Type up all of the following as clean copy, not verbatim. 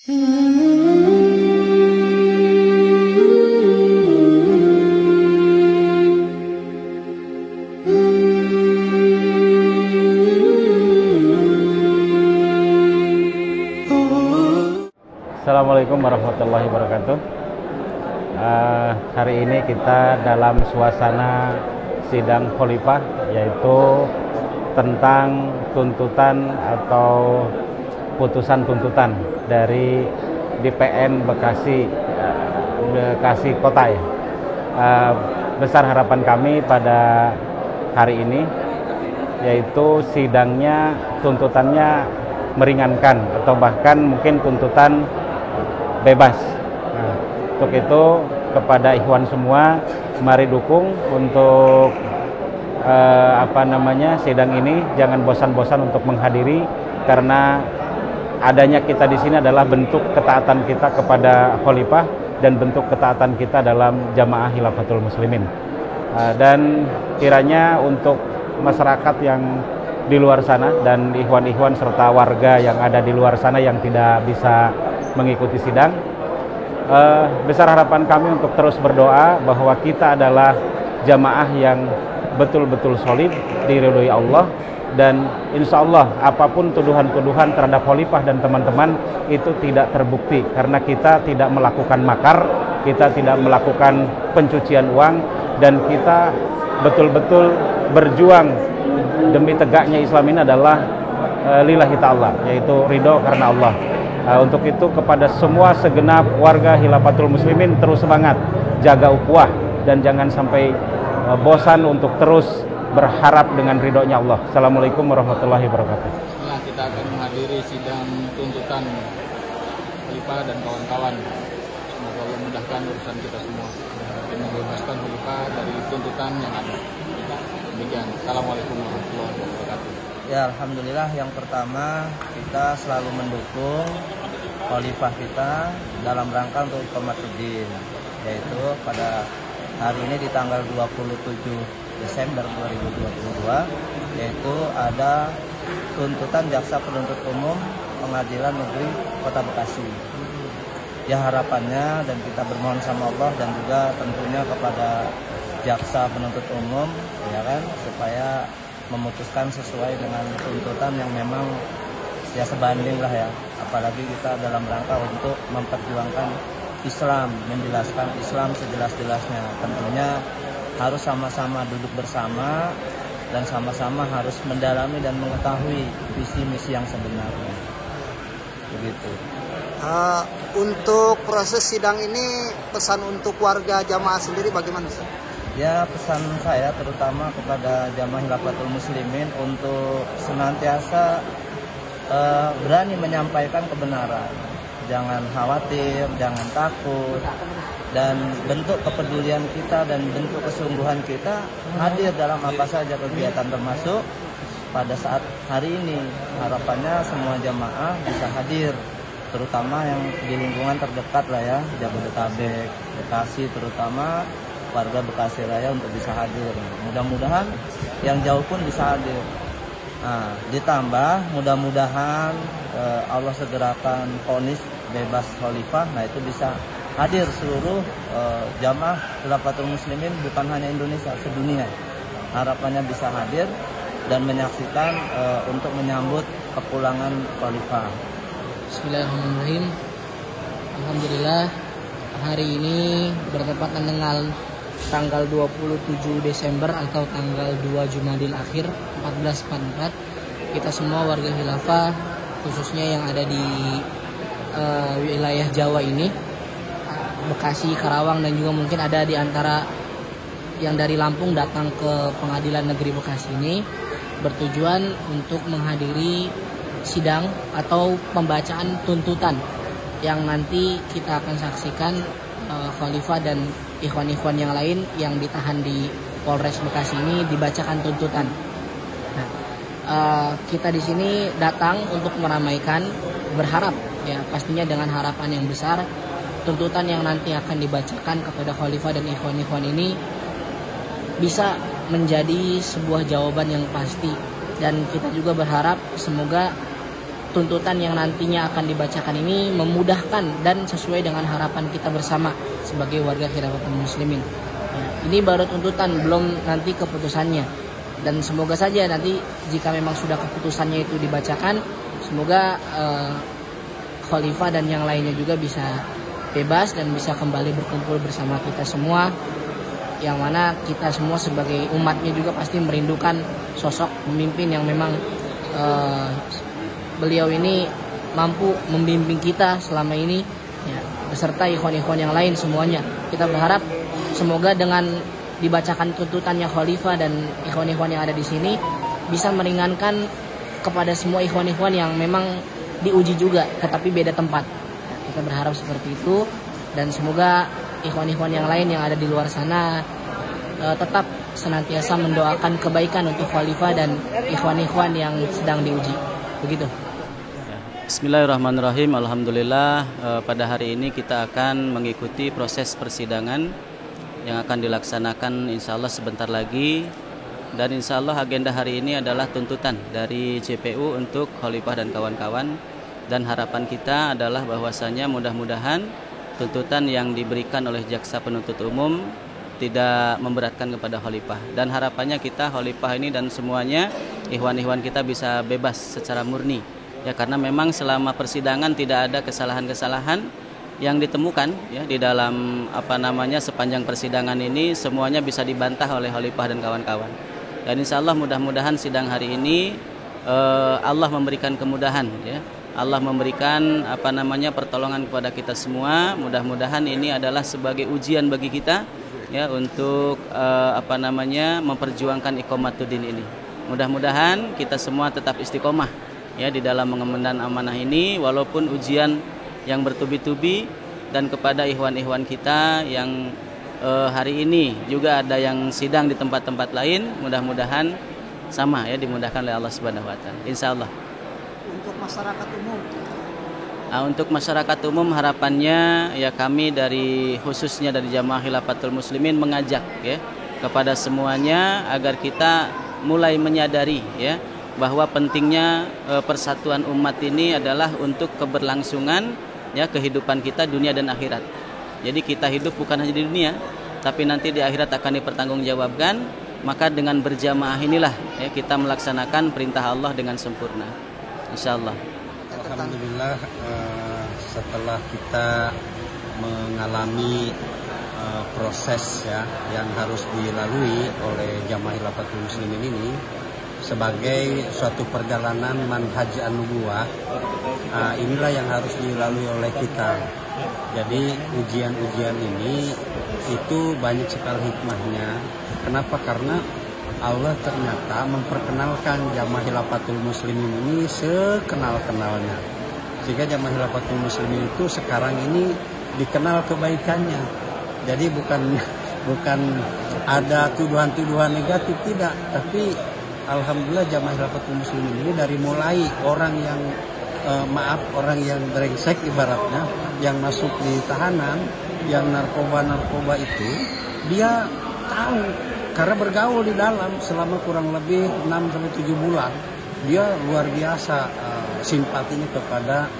Assalamualaikum warahmatullahi wabarakatuh. Hari ini kita dalam suasana sidang khalifah, yaitu tentang tuntutan atau putusan tuntutan dari DPN Bekasi Kota ya. Besar harapan kami pada hari ini yaitu sidangnya tuntutannya meringankan atau bahkan mungkin tuntutan bebas. Nah, untuk itu kepada ikhwan semua, mari dukung untuk sidang ini. Jangan bosan-bosan untuk menghadiri, karena adanya kita di sini adalah bentuk ketaatan kita kepada khalifah dan bentuk ketaatan kita dalam jamaah Khilafatul Muslimin. Dan kiranya untuk masyarakat yang di luar sana dan ikhwan-ikhwan serta warga yang ada di luar sana yang tidak bisa mengikuti sidang, besar harapan kami untuk terus berdoa bahwa kita adalah jamaah yang betul-betul solid, diridhoi Allah, dan insya Allah apapun tuduhan-tuduhan terhadap khalifah dan teman-teman itu tidak terbukti, karena kita tidak melakukan makar, kita tidak melakukan pencucian uang, dan kita betul-betul berjuang demi tegaknya Islam ini adalah lillahi ta'ala, yaitu ridho karena Allah. Untuk itu kepada semua segenap warga Khilafatul Muslimin, terus semangat, jaga ukhuwah, dan jangan sampai bosan untuk terus berharap dengan ridhonya Allah. Assalamualaikum warahmatullahi wabarakatuh. Nah, kita akan menghadiri sidang tuntutan khalifah dan kawan-kawan. Semoga Allah memudahkan urusan kita semua dan membebaskan khalifah dari tuntutan yang ada. Demikian. Assalamualaikum warahmatullahi wabarakatuh. Ya, alhamdulillah, yang pertama kita selalu mendukung khalifah kita dalam rangka untuk iqamatuddin, yaitu pada hari ini di tanggal 27 Desember 2022, yaitu ada tuntutan jaksa penuntut umum Pengadilan Negeri Kota Bekasi. Ya, harapannya dan kita bermohon sama Allah dan juga tentunya kepada jaksa penuntut umum, ya kan, supaya memutuskan sesuai dengan tuntutan yang memang ya sebanding lah ya. Apalagi kita dalam rangka untuk memperjuangkan Islam, menjelaskan Islam sejelas-jelasnya. Tentunya harus sama-sama duduk bersama dan sama-sama harus mendalami dan mengetahui visi misi yang sebenarnya. Begitu. Untuk proses sidang ini, pesan untuk warga jamaah sendiri bagaimana, Ustaz? Ya, pesan saya terutama kepada jamaah Khilafatul Muslimin untuk senantiasa berani menyampaikan kebenaran. Jangan khawatir, jangan takut, dan bentuk kepedulian kita dan bentuk kesungguhan kita hadir dalam apa saja kegiatan, termasuk pada saat hari ini. Harapannya semua jamaah bisa hadir, terutama yang di lingkungan terdekat lah ya, Jabodetabek, Bekasi, terutama warga Bekasi Raya untuk bisa hadir. Mudah-mudahan yang jauh pun bisa hadir. Nah, ditambah mudah-mudahan Allah segerakan vonis bebas khalifah. Nah, itu bisa hadir seluruh jamaah Khilafatul Muslimin, bukan hanya Indonesia, sedunia. Harapannya bisa hadir dan menyaksikan untuk menyambut kepulangan khalifah. Bismillahirrahmanirrahim. Alhamdulillah, hari ini bertepatan dengan tanggal 27 Desember atau tanggal 2 Jumadil Akhir 1444, kita semua warga khilafah, khususnya yang ada di wilayah Jawa ini, Bekasi, Karawang, dan juga mungkin ada di antara yang dari Lampung datang ke Pengadilan Negeri Bekasi ini, bertujuan untuk menghadiri sidang atau pembacaan tuntutan yang nanti kita akan saksikan khalifah dan ikhwan-ikhwan yang lain yang ditahan di Polres Bekasi ini dibacakan tuntutan. Nah, kita di sini datang untuk meramaikan, berharap ya pastinya dengan harapan yang besar, tuntutan yang nanti akan dibacakan kepada khalifah dan ikhwan-ikhwan ini bisa menjadi sebuah jawaban yang pasti, dan kita juga berharap semoga tuntutan yang nantinya akan dibacakan ini memudahkan dan sesuai dengan harapan kita bersama sebagai warga Khilafatul Muslimin. Ya, ini baru tuntutan, belum nanti keputusannya. Dan semoga saja nanti jika memang sudah keputusannya itu dibacakan, semoga khalifah dan yang lainnya juga bisa bebas dan bisa kembali berkumpul bersama kita semua, yang mana kita semua sebagai umatnya juga pasti merindukan sosok pemimpin yang memang beliau ini mampu membimbing kita selama ini, ya, beserta ikhwan-ikhwan yang lain semuanya. Kita berharap semoga dengan dibacakan tuntutannya khalifah dan ikhwan-ikhwan yang ada di sini bisa meringankan kepada semua ikhwan-ikhwan yang memang diuji juga, tetapi beda tempat. Kita berharap seperti itu, dan semoga ikhwan-ikhwan yang lain yang ada di luar sana tetap senantiasa mendoakan kebaikan untuk khalifah dan ikhwan-ikhwan yang sedang diuji. Begitu. Bismillahirrahmanirrahim. Alhamdulillah, pada hari ini kita akan mengikuti proses persidangan yang akan dilaksanakan insya Allah sebentar lagi. Dan insya Allah agenda hari ini adalah tuntutan dari JPU untuk khalifah dan kawan-kawan. Dan harapan kita adalah bahwasanya mudah-mudahan tuntutan yang diberikan oleh jaksa penuntut umum tidak memberatkan kepada khalifah. Dan harapannya kita khalifah ini dan semuanya ikhwan-ikhwan kita bisa bebas secara murni. Ya, karena memang selama persidangan tidak ada kesalahan-kesalahan yang ditemukan ya di dalam sepanjang persidangan ini, semuanya bisa dibantah oleh khalifah dan kawan-kawan. Dan insya Allah mudah-mudahan sidang hari ini Allah memberikan kemudahan ya. Allah memberikan pertolongan kepada kita semua. Mudah-mudahan ini adalah sebagai ujian bagi kita ya untuk memperjuangkan iqamatuddin ini. Mudah-mudahan kita semua tetap istiqomah ya di dalam mengemban amanah ini, walaupun ujian yang bertubi-tubi. Dan kepada ikhwan-ikhwan kita yang hari ini juga ada yang sidang di tempat-tempat lain, mudah-mudahan sama ya, dimudahkan oleh Allah Subhanahu wa taala. Insyaallah. Untuk masyarakat umum. Untuk masyarakat umum harapannya ya, kami khususnya dari Jamaah Khilafatul Muslimin mengajak ya kepada semuanya agar kita mulai menyadari ya bahwa pentingnya persatuan umat ini adalah untuk keberlangsungan ya kehidupan kita dunia dan akhirat. Jadi kita hidup bukan hanya di dunia, tapi nanti di akhirat akan dipertanggungjawabkan. Maka dengan berjamaah inilah ya kita melaksanakan perintah Allah dengan sempurna, insyaallah. Alhamdulillah, setelah kita mengalami proses ya yang harus dilalui oleh Jamaah Khilafatul Muslimin ini sebagai suatu perjalanan manhaj an-nubuwah, inilah yang harus dilalui oleh kita. Jadi ujian-ujian ini itu banyak sekali hikmahnya. Kenapa? Karena Allah ternyata memperkenalkan Jamaah Khilafatul Muslimin ini sekenal-kenalnya. Sehingga Jamaah Khilafatul Muslimin itu sekarang ini dikenal kebaikannya. Jadi bukan ada tuduhan-tuduhan negatif, tidak, tapi alhamdulillah Jamaah Khilafatul Muslimin ini dari mulai orang yang orang yang brengsek ibaratnya, yang masuk di tahanan, yang narkoba itu, dia tahu karena bergaul di dalam selama kurang lebih 6-7 bulan. Dia luar biasa simpatinya kepada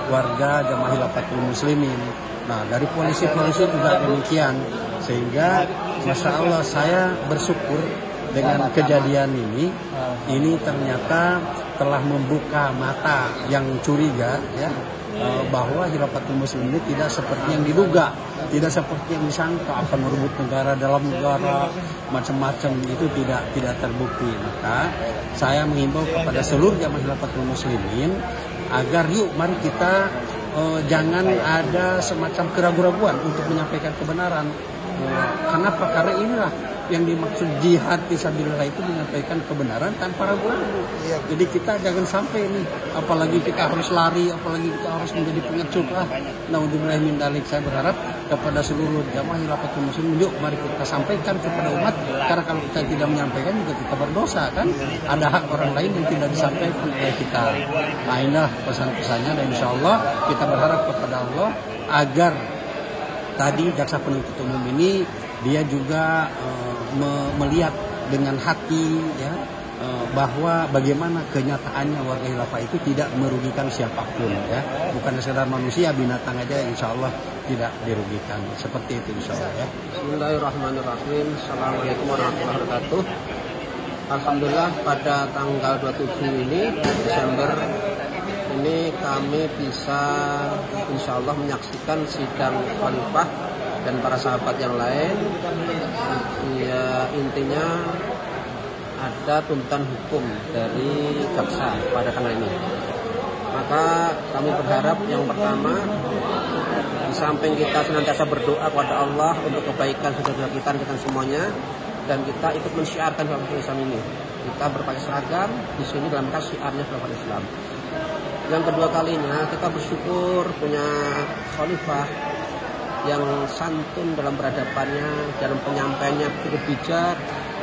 warga Jamaah Khilafatul Muslimin. Nah, dari polisi-polisi juga demikian. Sehingga Masya Allah, saya bersyukur dengan kejadian ini ternyata telah membuka mata yang curiga ya, bahwa Khilafatul Muslimin ini tidak seperti yang diduga, tidak seperti yang disangka akan merebut negara dalam negara macam-macam, itu tidak terbukti. Maka saya menghimbau kepada seluruh Jamaah Khilafatul Muslimin agar yuk mari kita jangan ada semacam keraguan-raguan untuk menyampaikan kebenaran. Kenapa? Karena inilah yang dimaksud jihad fisabilillah, itu menyampaikan kebenaran tanpa ragu-ragu. Jadi kita jangan sampai nih, apalagi kita harus lari, apalagi kita harus menjadi pengecut. Naudzubillah min dzalik. Saya berharap kepada seluruh Jamaah Khilafatul Muslimin, yuk mari kita sampaikan kepada umat, karena kalau kita tidak menyampaikan juga kita berdosa kan. Ada hak orang lain yang tidak disampaikan oleh kita. Nah, inilah pesan-pesannya, dan insya Allah kita berharap kepada Allah agar tadi jaksa penuntut umum ini dia juga melihat dengan hati ya, bahwa bagaimana kenyataannya warga khilafah itu tidak merugikan siapapun, ya, bukan sekedar manusia, binatang aja insya Allah tidak dirugikan. Seperti itu insya Allah, ya. Bismillahirrahmanirrahim. Assalamualaikum warahmatullahi wabarakatuh. Alhamdulillah pada tanggal 27 ini Desember ini kami bisa insya Allah menyaksikan sidang khalifah dan para sahabat yang lain. Ya, intinya ada tuntutan hukum dari jaksa pada tanggal ini. Maka kami berharap yang pertama, di samping kita senantiasa berdoa kepada Allah untuk kebaikan saudara kita semuanya, dan kita ikut mensyiarkan khilafah Islam ini. Kita berpakaian seragam di sini dalam syiarnya khilafah Islam. Yang kedua kalinya kita bersyukur punya khalifah yang santun dalam berhadapannya, dalam penyampaiannya cukup bijak,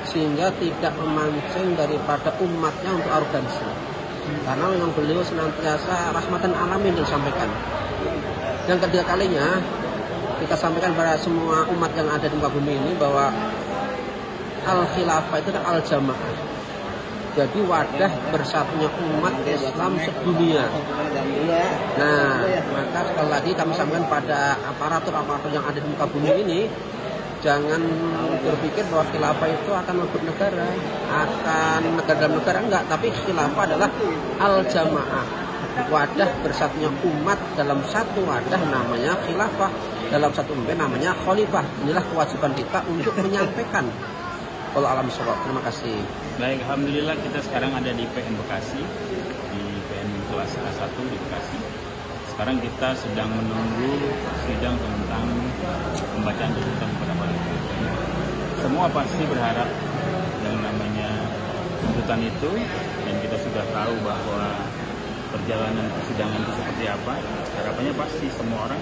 sehingga tidak memancing daripada umatnya untuk arogansi. Karena memang beliau senantiasa rahmatan alamin disampaikan. Yang ketiga kalinya kita sampaikan pada semua umat yang ada di muka bumi ini bahwa al-khilafah itu adalah al-jamaah. Jadi wadah bersatunya umat Islam sedunia. Nah, maka sekali lagi kami sampaikan pada aparatur yang ada di muka bumi ini, jangan berpikir bahwa khilafah itu akan melebur negara, akan negara dalam negara, enggak. Tapi khilafah adalah al-jamaah, wadah bersatunya umat dalam satu wadah namanya khilafah, dalam satu umat namanya khalifah. Inilah kewajiban kita untuk menyampaikan. Kalau alam sholat. Terima kasih. Baik, alhamdulillah kita sekarang ada di PN Bekasi, di PN kelas A1 di Bekasi. Sekarang kita sedang menunggu sidang tentang pembacaan tuntutan kepada khalifah. Semua pasti berharap yang namanya tuntutan itu, dan kita sudah tahu bahwa perjalanan persidangan itu seperti apa. Harapannya pasti semua orang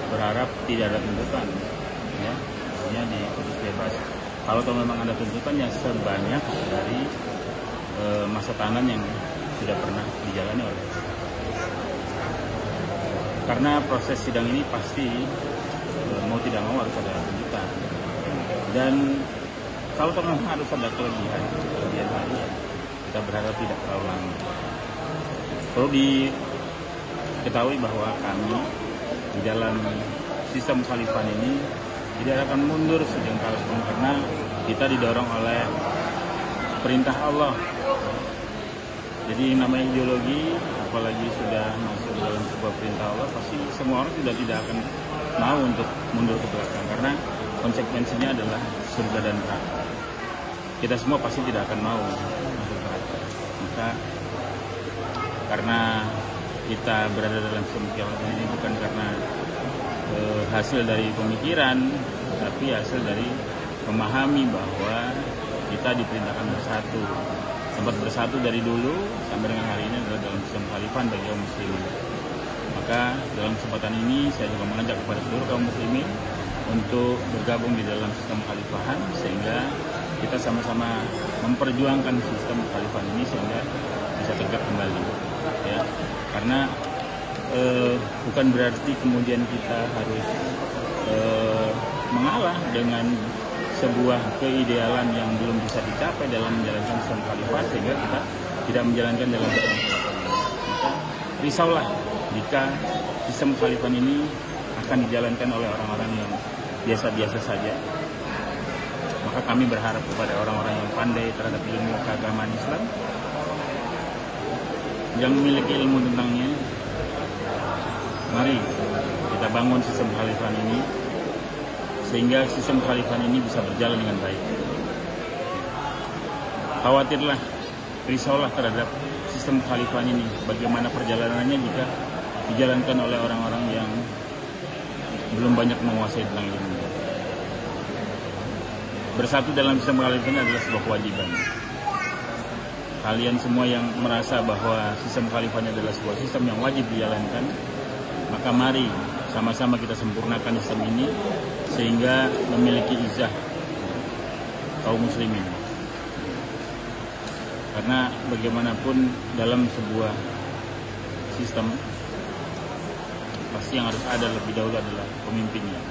berharap tidak ada tuntutan, ya, hanya diputus bebas. Kalau memang ada tuntutan yang sebanyak dari masa tahanan yang sudah pernah dijalani oleh. Karena proses sidang ini pasti mau tidak mau harus ada tuntutan. Dan kalau memang harus ada kelebihan hari ya, kita berharap tidak terlalu lama. Perlu diketahui bahwa kami di dalam sistem khalifah ini tidak akan mundur sejengkal pun, karena kita didorong oleh perintah Allah. Jadi namanya ideologi, apalagi sudah masuk dalam sebuah perintah Allah, pasti semua orang sudah tidak akan mau untuk mundur ke belakang, karena konsekuensinya adalah surga dan neraka. Kita semua pasti tidak akan mau masuk neraka. Maka karena kita berada dalam sistem ini bukan karena hasil dari pemikiran, tapi hasil dari memahami bahwa kita diperintahkan bersatu. Sempat bersatu dari dulu sampai dengan hari ini adalah dalam sistem khalifah bagi kaum muslimin. Maka dalam kesempatan ini saya juga mengajak kepada seluruh kaum muslimin untuk bergabung di dalam sistem khalifahan, sehingga kita sama-sama memperjuangkan sistem khalifahan ini sehingga bisa tegak kembali, ya. Karena bukan berarti kemudian kita harus mengalah dengan sebuah keidealan yang belum bisa dicapai dalam menjalankan sistem khalifah, sehingga kita tidak menjalankan dalam sistem khalifah. Maka risaulah jika sistem khalifah ini akan dijalankan oleh orang-orang yang biasa-biasa saja. Maka kami berharap kepada orang-orang yang pandai terhadap ilmu keagamaan Islam, yang memiliki ilmu tentangnya. Mari kita bangun sistem khalifah ini sehingga sistem khalifah ini bisa berjalan dengan baik. Khawatirlah, risaulah terhadap sistem khalifah ini, bagaimana perjalanannya jika dijalankan oleh orang-orang yang belum banyak menguasai tentang ilmu. Bersatu dalam sistem khalifah ini adalah sebuah kewajiban. Kalian semua yang merasa bahwa sistem khalifah ini adalah sebuah sistem yang wajib dijalankan, maka mari sama-sama kita sempurnakan sistem ini sehingga memiliki izah kaum muslimin. Karena bagaimanapun dalam sebuah sistem pasti yang harus ada lebih dahulu adalah pemimpinnya.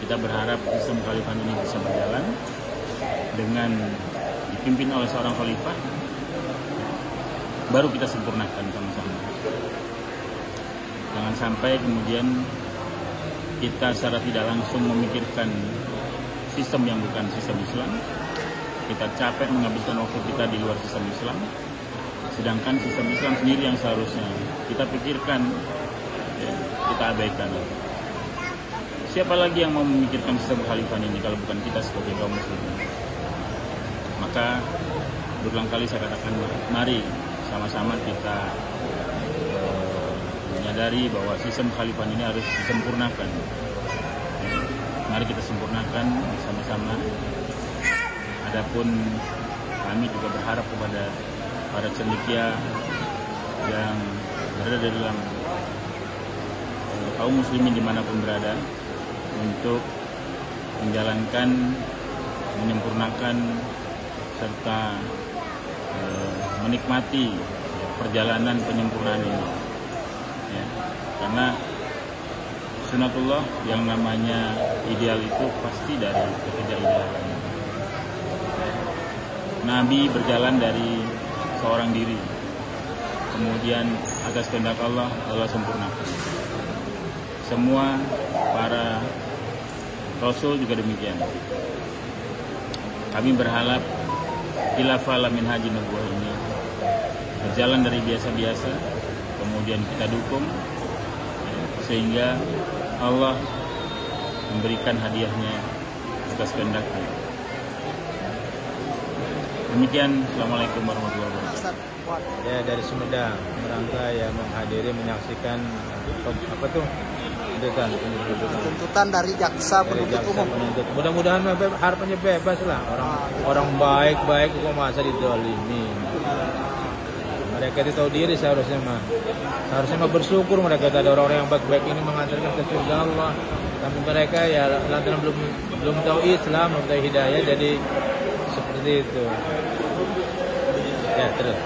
Kita berharap sistem khalifah ini bisa berjalan dengan dipimpin oleh seorang khalifah, baru kita sempurnakan sama-sama. Jangan sampai kemudian kita secara tidak langsung memikirkan sistem yang bukan sistem Islam. Kita capek menghabiskan waktu kita di luar sistem Islam, sedangkan sistem Islam sendiri yang seharusnya kita pikirkan, ya, kita abaikan. Siapa lagi yang mau memikirkan sistem khalifah ini kalau bukan kita sebagai kaum muslimin? Maka berulang kali saya katakan, mari sama-sama kita menyadari bahwa sistem khalifah ini harus disempurnakan. Mari kita sempurnakan sama-sama. Adapun kami juga berharap kepada para cendekia yang berada di dalam kaum muslimin dimanapun berada untuk menjalankan, menyempurnakan serta menikmati perjalanan penyempurnaan ini, ya. Karena sunatullah yang namanya ideal itu pasti dari ketidakidealan. Nabi berjalan dari seorang diri, kemudian atas kehendak Allah sempurnakan. Semua para Rasul juga demikian. Kami berharap khilafah min haji nubuwah ini berjalan dari biasa-biasa, kemudian kita dukung sehingga Allah memberikan hadiahnya atas kehendaknya. Demikian, Assalamualaikum warahmatullahi wabarakatuh. Ya, dari Sumedang merangka ya menghadiri menyaksikan apa tuh tuntutan dari jaksa penuntut umum. Mudah-mudahan harapannya bebas lah, orang baik-baik kok masa dizalimi. Mereka itu tahu diri seharusnya mah bersyukur mereka ada orang-orang yang baik-baik ini mengantarkan ke surga Allah. Tapi mereka ya lantaran belum tahu Islam, belum tahu hidayah, jadi seperti itu. Ya terus.